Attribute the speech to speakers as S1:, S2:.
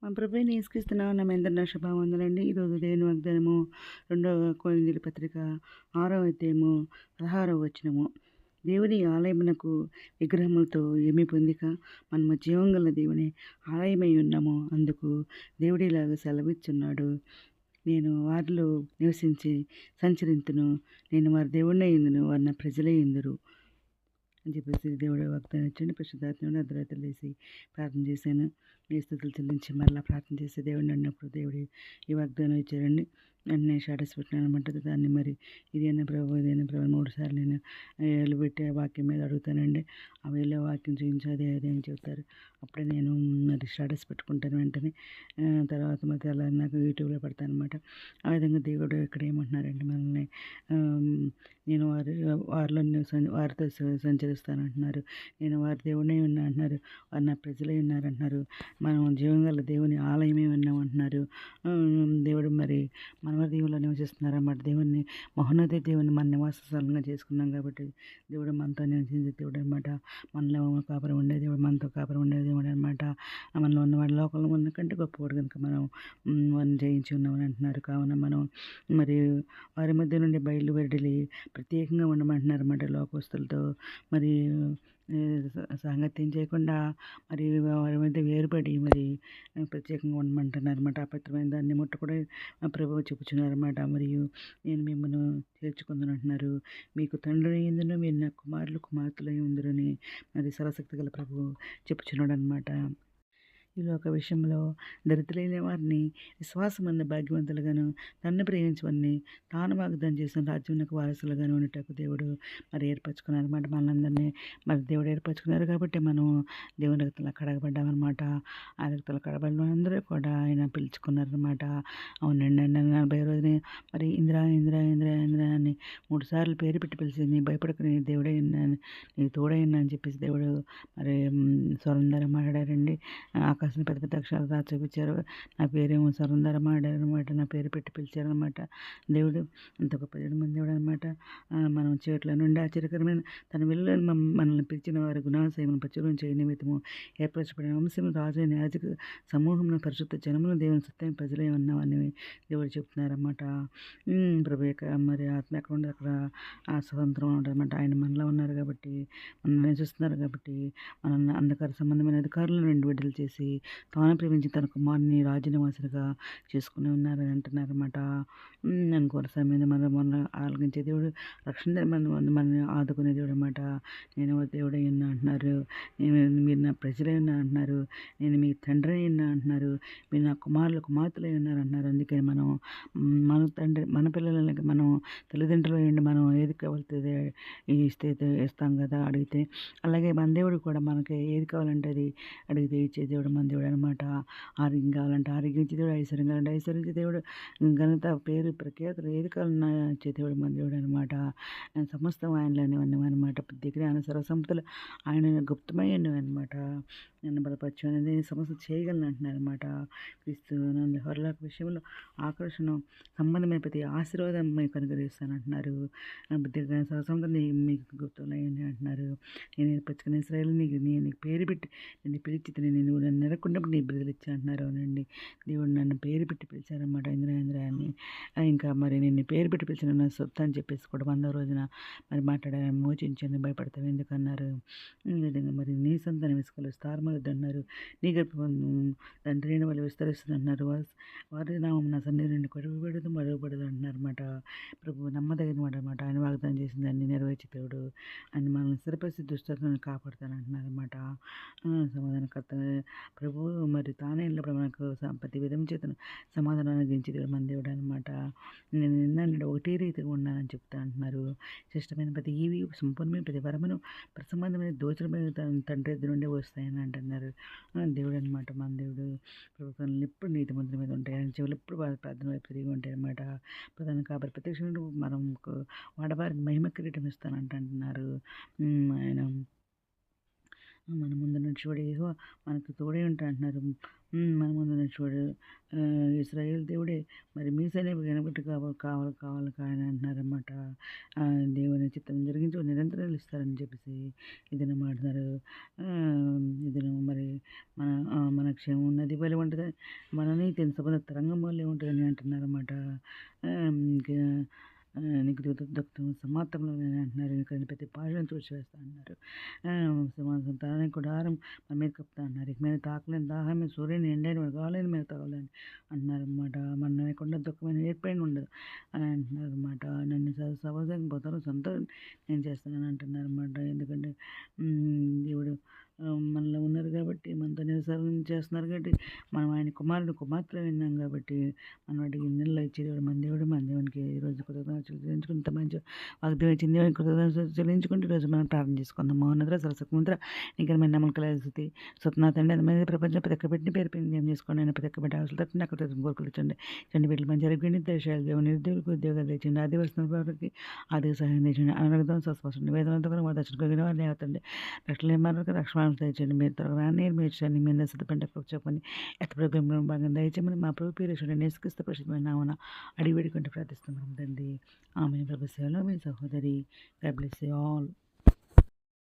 S1: మా ప్రభువైన యేసుక్రీస్తు నామమున అందరికీ శుభవందనాలండి. ఈరోజు దేవుని వాగ్దానము రెండవ కొరింథీయుల పత్రిక 6వ అధ్యాయము 16వ వచనము. దేవుని ఆలయమునకు విగ్రహములతో ఏమి పొందిక మనము జీవం గల దేవుని ఆలయమై ఉన్నాము. అందుకు దేవుడిలాగా సెలవిచ్చున్నాడు. నేను వారిలో నివసించి సంచరింతును. నేను వారి దేవుడినై యుందును. వారు నా ప్రజలై యుందురు అని చెప్పేసి దేవుడు వాగ్దానం ఇచ్చండి. పరిశుద్ధాత్మను అర్ధరాత్రి లేసి ప్రార్థన చేశాను. ఈ స్థుతులు చెల్లించి మరలా ప్రార్థన చేసి దేవుడిని అన్నప్పుడు దేవుడు ఈ వాగ్దానం ఇచ్చారండి. వెంటనే స్టేటస్ పెట్టినాను అనమాట. దాన్ని మరి ఇదేనా ప్రభు, ఇదేనా ప్రభు 3 సార్లు నేను ఏళ్ళు పెట్టి ఆ వాక్యం మీద అడుగుతానండి. ఆ వేళ వాక్యం చూపించి అదే అదే అని చెప్తారు. అప్పుడే నేను మరి స్టేటస్ పెట్టుకుంటాను వెంటనే. తర్వాత మరి అలా నాకు యూట్యూబ్లో పెడతాను అనమాట. ఆ విధంగా దేవుడు ఇక్కడ ఏమంటున్నారండి మనల్ని, నేను వారితో సంచరిస్తానంటున్నారు. నేను వారి దేవుడై ఉన్నా అంటున్నారు. వారు నా ప్రజలై ఉన్నారంటున్నారు. మనం జీవం గల దేవుని ఆలయమే ఉన్నామంటున్నారు. దేవుడు మరి మనవ దేవుల్లో నివసిస్తున్నారన్నమాట. దేవుని మహోన్నత దేవుని మన నివాస స్థలంగా చేసుకున్నాం కాబట్టి దేవుడు మనతో నివసించే దేవుడు అనమాట. మనలో కాపురం ఉండే దేవుడు, మనతో కాపురం ఉండే దేవుడు అనమాట. మనలో ఉన్నవాడు లోకంలో ఉన్న కంటే గొప్పవాడు కనుక మనం వారిని జయించి ఉన్నామని అంటున్నారు. కావున మనం మరి వారి మధ్య నుండి బయలువెడలి ప్రత్యేకంగా ఉండమంటున్నారు అన్నమాట. లోకస్తులతో మరి సాంగత్యం చేయకుండా మరి వారి మధ్య వేరుపడి మరి ప్రత్యేకంగా ఉండమంటున్నారు అన్నమాట. అపవిత్రమైన దాన్ని ముట్టకూడదు ప్రభువు చెప్పుచున్నారన్నమాట. మరియు నేను మిమ్మల్ని చేర్చుకుందును అంటున్నారు. మీకు తండ్రి ఎందును, మీరు నా కుమారులు కుమార్తెలై ఉందరని మరి సర్వశక్తి గల ప్రభువు చెప్పుచున్నాడు అనమాట. ఈ లోక విషయంలో దరిద్రులైన వారిని విశ్వాసమందు భాగ్యవంతులుగాను, తన్ను ప్రేమించవని తాను వాగ్దానం చేసిన రాజ్యమునకు వారసులుగాను ఉండటకు దేవుడు మరి ఏర్పరచుకున్నారు అనమాట. మనందరినీ మరి దేవుడు ఏర్పరచుకున్నారు కాబట్టి మనం దేవుని రక్తంలో కడగబడ్డామన్నమాట. ఆ రక్తంలో కడగబడిన అందరూ కూడా ఆయన పిలుచుకున్నారనమాట. అవునండి అండి. 40 రోజుని మరి ఇంద్రా ఇంద్రా ఇంద్రా ఇంద్రా అని 3 సార్లు పేరు పెట్టి పిలిచి నీ భయపడకు, నీ దేవుడే ఉన్నాను, నీ తోడై ఉన్నా అని చెప్పేసి దేవుడు మరి స్వరం ద్వారా మాట్లాడారండి. ఆకాశం పెద్ద పెద్ద అక్షరాలు రాసి చూపించారు. నా పేరేమో సరంధర మాడారనమాట. నా పేరు పెట్టి పిలిచారనమాట. దేవుడు అంత గొప్ప దేవుడు దేవుడు అనమాట. మనం చీట్ల నుండి ఆశ్చర్యకరమైన తన వెళ్ళని మనల్ని పిలిచిన వారి గుణాశయమును ప్రచురం చేయ నిమిత్తము ఏర్పరచబడిన వంశం రాజు యాజక సమూహంలో పరిశుద్ధ జనములు దేవుని సత్యం ప్రజలే ఉన్నామని దేవుడు చెప్తున్నారన్నమాట. ప్రభు యొక్క మరి ఆత్మ ఎక్కడ ఉండదు అక్కడ ఆ స్వతంత్రం ఉంటుందన్నమాట. ఆయన మనలో ఉన్నారు కాబట్టి, మనల్ని చూస్తున్నారు కాబట్టి, మనల్ని అంధకార సంబంధమైన అధికారుల నుండి విడుదల చేసి తాను ప్రేమించి తన కుమారుని రాజనివాసులుగా చేసుకుని ఉన్నారని అంటున్నారన్నమాట. అనుకోని సమయం మన ఆలోచించే దేవుడు, రక్షణ మనల్ని ఆదుకునే దేవుడు అనమాట. నేను దేవుడై ఉన్నా అంటున్నారు. మీరు నా ప్రజలై ఉన్నా అంటున్నారు. నేను మీ తండ్రి అయి ఉన్నా అంటున్నారు. మీరు నా కుమారులు కుమార్తెలై ఉన్నారు అంటున్నారు. అందుకని మనం మన పిల్లలకి మనం తల్లిదండ్రులు అయ్యండి, మనం ఏది కావాలితే ఇస్తే ఇస్తాం కదా అడిగితే. అలాగే మన దేవుడు కూడా మనకి ఏది కావాలంటే అది అడిగితే ఇచ్చే దేవుడు మన దేవుడు అనమాట. ఆరోగ్యం కావాలంటే ఆరోగ్యం ఇచ్చే దేవుడు, ఐశ్వర్యం కావాలంటే ఐశ్వర్యం ఇచ్చే దేవుడు, ఘనత పేరు ప్రఖ్యాతులు ఏది కావాలన్నా ఇచ్చే దేవుడు మన దేవుడు అనమాట. సమస్తం ఆయనలోనే ఉన్నామన్నమాట. ప్రతి జ్ఞాన సర్వసంపదలు ఆయన గుప్తమై ఉన్నవన్నమాట. నన్ను బలపరచు అనేది సమస్య చేయగలను అంటున్నారు అనమాట. క్రీస్తు నందు హొరలాక విషయంలో ఆకర్షణ సంబంధమైన ప్రతి ఆశీర్వాదం మీకు అనుగ్రహిస్తానంటున్నారు. బుద్ధి సర్వసంపద మీకు గుప్తమై అంటున్నారు. నేను ఏర్పరచుకున్న ఇశ్రాయేలు నీకు పేరు పెట్టి నిన్ను పిలిచి నేను నన్ను నెరకున్నప్పుడు నీ బిరుదులు ఇచ్చా అంటున్నారు. అవునండి, దేవుడు నన్ను పేరు పెట్టి పిలిచారన్నమాట. ఇంద్ర అని. ఇంకా మరి నిన్ను పేరు పెట్టి పిలిచిన నా సొత్తు అని చెప్పేసి కూడా 100వ రోజున మరి మాట్లాడారు. మోచించండి, భయపడతావు ఎందుకన్నారు. ఈ విధంగా మరి నీ సంతానం ఇసుకలు స్థారమలద్దు అన్నారు. నీ గర్భం తండ్రి అయిన వాళ్ళు విస్తరిస్తుంది అంటున్నారు. వారి నామం నా సన్నిధి నుండి కొడుకుపడదు మరుగుపడదు అంటున్నారన్నమాట. ప్రభు నమ్మదగిన మాట అనమాట. ఆయన వాగ్దానం చేసిన దాన్ని నెరవేర్చి దేవుడు ఆయన మనల్ని స్థిరపరిచి దుష్టతను కాపాడుతానంటున్నారన్నమాట. సమాధానకర్త ప్రభువు మరి తానే వెళ్ళినప్పుడు మనకు ప్రతి విధం చేతను సమాధానాన్ని దించి దేవుడు మన దేవుడు అనమాట. నేను నిన్న ఒకటే రీతిగా ఉన్నానని చెప్తా అంటున్నారు. శ్రేష్టమైన ప్రతి ఈవి సంపూర్ణమైన ప్రతి వరమును ప్రసంబంధమైన దోచడమైన తండ్రి ఎదురు నుండి వస్తాయని అంటున్నారు. దేవుడు అనమాట మన దేవుడు. ప్రభుత్వాలు ఎప్పుడు నీతి మంత్రం మీద ఉంటాయి. ఆయన చెవులు ఎప్పుడు ప్రార్థన వైపు తిరిగి ఉంటాయి అనమాట. ప్రధాన కాబట్టి ప్రత్యక్ష మనం వాడవారికి మహిమ కిరీటం ఇస్తానంటున్నారు. ఆయన మన ముందు నడిచేవాడు యెహోవా మనకు తోడై ఉంటా అంటున్నారు. మన ముందు మనుషుడు ఇస్రాయేల్ దేవుడే మరి మీ సైన్యం వెనకటి కావాలి కానీ అంటున్నారన్నమాట. దేవుని చిత్తం జరిగించి నిరంతరం నిలుస్తారని చెప్పేసి ఇది మాట్లాడుతున్నారు. ఇది మరి మన క్షేమం నది వలె ఉంటుంది, మన నీతి సముద్ర తరంగం వల్లే ఉంటుందని అంటున్నారన్నమాట. ఇంకా నీకు దొక్కుతాం సమాప్తంలో అంటున్నారు. ఇక్కడ ప్రతి భాషను చూసివేస్తా అన్నారు. సంతానానికి గుడారం మన మీద కప్తా అన్నారు. ఇక మీద తాకలేని దాహమే సూర్యుని ఎండైన కావాలని మీద తాగలేని అంటున్నారు అనమాట. మన లేకుండా దుఃఖమైన ఏర్పైన ఉండదు అని అంటున్నారు అనమాట. నన్ను సమాజానికి పోతారు సంతోషం నేను చేస్తానని అంటున్నారు అనమాట. ఎందుకంటే దేవుడు మనలో ఉన్నారు కాబట్టి, మనతో నివసం చేస్తున్నారు కాబట్టి, మనం ఆయన కుమార్తెలు విన్నాం కాబట్టి, మనం వాటికి ఇన్నెల్లో ఇచ్చేవాడు మన దేవుడు. మన దేవునికి ఈరోజు కృతజ్ఞతలు చెల్లించుకుని ఇంత మంచి వాగ్దానం ఇచ్చిన దేవునికి కృతజ్ఞతలు చెల్లించుకుంటూ ఈరోజు మనం ప్రార్థన చేసుకుందాం. మౌనద్ర సరసముద్ర నికరమైన నమ్మకాల స్థితి స్వప్న తండ్రి అది ప్రపంచం ప్రతి ఒక్క పెట్టిన పేరు ఏం చేసుకోండి. ఆయన ప్రతి ఒక్క బిడ్డ అవసరం తట్టు నాకు కోరుకులు ఇచ్చండి. చండి బిడ్డలు మంచి జరిగింది దేశాలు దేవుని నిరుద్యోగులకు ఉద్యోగాలు తెచ్చండి. ఆదివాసుల వారికి ఆర్థిక సహాయం తెచ్చండి. అనారోగ్యం స్వస్థ నివేదనతో కూడా దర్శనం లేవతండి. రక్షణ నిర్మాణాలకు రక్షణ తెచ్చండి. మీరు త్వరగా నిర్మించండి. మీ అందరి సిద్ధపంట చెప్పండి. ఎత్త ప్రోగ్రాంలో భాగంగా దయచేయమని మా ప్రభు పేరు నేసుక్రీస్తు ప్రసిద్ధమైన నామన అడిగి వేడుకుంటూ ప్రార్థిస్తున్నాం తండ్రి. ఆమె ప్రభు సేవలో మీ సహోదరి. God bless you all.